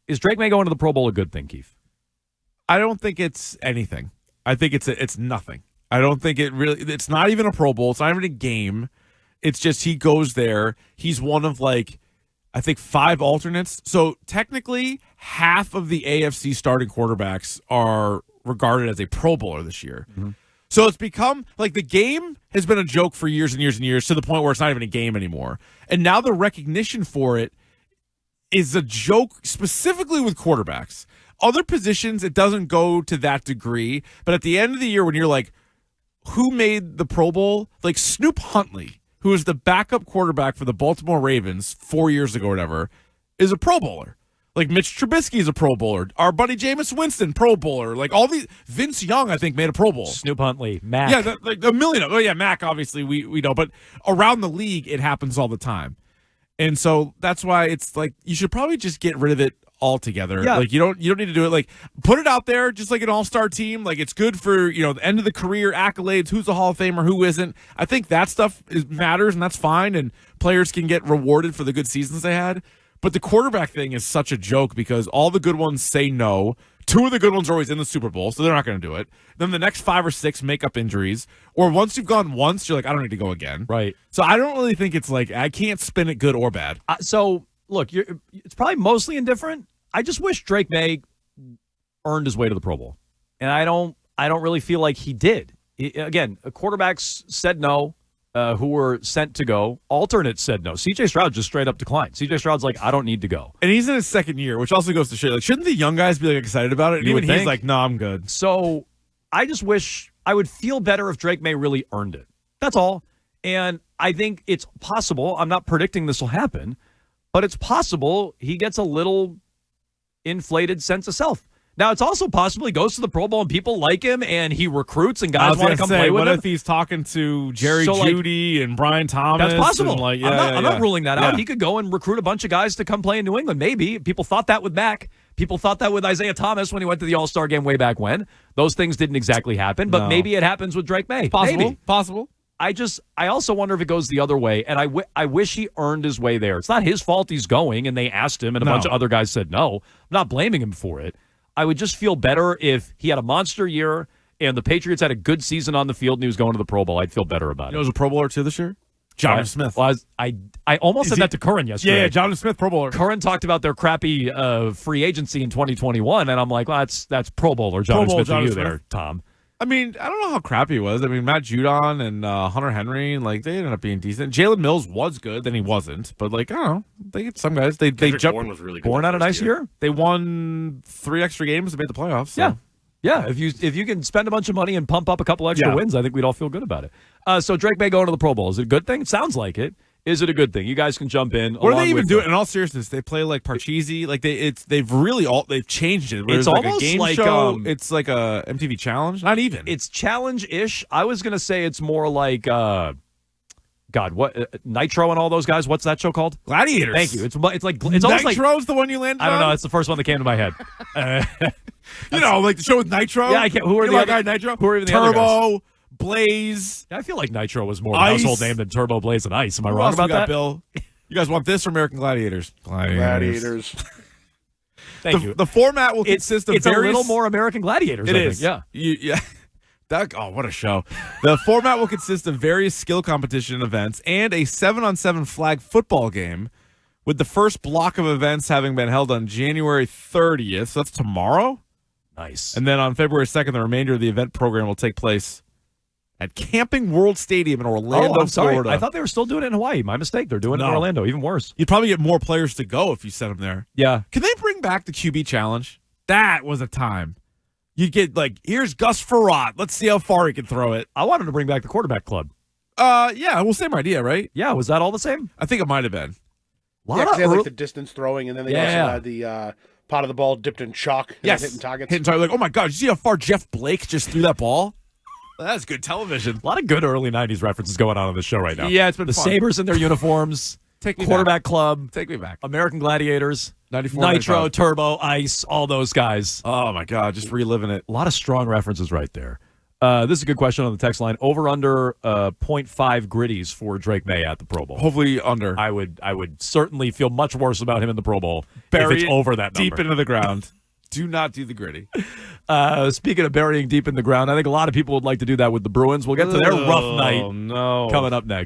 Is Drake Maye going to the Pro Bowl a good thing, Keefe? I don't think it's anything. I think it's nothing. I don't think it's not even a Pro Bowl. It's not even a game. It's just he goes there. He's one of I think 5 alternates. So technically, half of the AFC starting quarterbacks are regarded as a Pro Bowler this year. Mm-hmm. So it's become the game has been a joke for years and years and years to the point where it's not even a game anymore. And now the recognition for it is a joke specifically with quarterbacks. Other positions, it doesn't go to that degree. But at the end of the year, when you're who made the Pro Bowl? Snoop Huntley, who was the backup quarterback for the Baltimore Ravens 4 years ago or whatever, is a Pro Bowler. Mitch Trubisky is a Pro Bowler. Our buddy Jameis Winston, Pro Bowler. All these. Vince Young, I think, made a Pro Bowl. Snoop Huntley, Mac. Yeah, a million. Oh, yeah, Mac, obviously, we know. But around the league, it happens all the time. And so that's why it's you should probably just get rid of it altogether. Yeah. You don't need to do it. Put it out there just like an all-star team. It's good for, the end of the career accolades, who's a Hall of Famer, who isn't. I think that stuff matters, and that's fine, and players can get rewarded for the good seasons they had. But the quarterback thing is such a joke because all the good ones say no. 2 of the good ones are always in the Super Bowl, so they're not going to do it. Then the next 5 or 6 make up injuries. Or once you've gone once, you're I don't need to go again. Right. So I don't really think it's I can't spin it good or bad. So, look, it's probably mostly indifferent. I just wish Drake Maye earned his way to the Pro Bowl. And I don't really feel like he did. Again, quarterbacks said no. Who were sent to go. Alternates said no. C.J. Stroud just straight up declined. C.J. Stroud's I don't need to go. And he's in his second year, which also goes to show, shouldn't the young guys be excited about it? And even he's no, I'm good. So I just wish I would feel better if Drake Maye really earned it. That's all. And I think it's possible. I'm not predicting this will happen, but it's possible he gets a little inflated sense of self. Now, it's also possible he goes to the Pro Bowl and people like him and he recruits and guys want to come play with him. What if he's talking to Jerry Jeudy and Brian Thomas? That's possible. And I'm not ruling that out. He could go and recruit a bunch of guys to come play in New England. Maybe. People thought that with Mac. People thought that with Isaiah Thomas when he went to the All-Star game way back when. Those things didn't exactly happen, but maybe it happens with Drake Maye. Possible. I also wonder if it goes the other way, and I wish he earned his way there. It's not his fault he's going, and they asked him, and a bunch of other guys said no. I'm not blaming him for it. I would just feel better if he had a monster year and the Patriots had a good season on the field and he was going to the Pro Bowl. I'd feel better about it. He was a Pro Bowler too this year? Jonathan Smith. Well, I almost said that to Curran yesterday. Yeah, Jonathan Smith, Pro Bowler. Curran talked about their crappy free agency in 2021, and I'm like, well, that's Pro Bowler Jonathan Smith for you there, Tom. I mean, I don't know how crappy he was. I mean, Matt Judon and Hunter Henry, they ended up being decent. Jalen Mills was good, then he wasn't. But I don't know. They get some guys. They jumped. Bourne was really good. Bourne had a nice year. They won 3 extra games and made the playoffs. So. Yeah. If you can spend a bunch of money and pump up a couple extra wins, I think we'd all feel good about it. So Drake Maye going to the Pro Bowl, is it a good thing? It sounds like it. Is it a good thing? You guys can jump in. What do they even do it? In all seriousness, they play Parcheesi. They've changed it. It's almost a game show. It's like a MTV Challenge. Not even. It's challenge-ish. I was gonna say it's more like Nitro and all those guys. What's that show called? Gladiators. Thank you. It's almost like Nitro's the one you landed on? I don't know. It's the first one that came to my head. The show with Nitro. Yeah, I can't. Who are the other guy? Nitro. Who are even the Turbo. other guys? Blaze. I feel like Nitro was more of a household name than Turbo, Blaze, and Ice. Am I wrong about that? Bill? You guys want this or American Gladiators? Gladiators. Thank you. The format will consist of It's a little more American Gladiators, It I is. think. Yeah. What a show. The format will consist of various skill competition events and a 7-on-7 flag football game, with the first block of events having been held on January 30th. So that's tomorrow? Nice. And then on February 2nd, the remainder of the event program will take place at Camping World Stadium in Orlando, Florida. I thought they were still doing it in Hawaii. My mistake. They're doing it in Orlando. Even worse. You'd probably get more players to go if you sent them there. Yeah. Can they bring back the QB challenge? That was a time. You'd get here's Gus Frerotte. Let's see how far he can throw it. I wanted to bring back the quarterback club. Yeah. Well, same idea, right? Yeah. Was that all the same? I think it might have been. They had the distance throwing, and then they also had the pot of the ball dipped in chalk. Yes. Hitting targets. Hitting targets. Oh, my God. Did you see how far Jeff Blake just threw that ball? That's good television. A lot of good early 90s references going on this show right now. Yeah, it's been the fun. Sabres in their uniforms. Take me quarterback back. club. Take me back. American Gladiators. 94, Nitro, 95. Turbo, Ice, all those guys. Oh, my God. Just reliving it. A lot of strong references right there. This is a good question on the text line. Over under 0.5 gritties for Drake Maye at the Pro Bowl. Hopefully under. I would certainly feel much worse about him in the Pro Bowl Bury if it's over that number. Deep into the ground. Do not do the gritty. Speaking of burying deep in the ground, I think a lot of people would like to do that with the Bruins. We'll get to their rough night no. coming up next.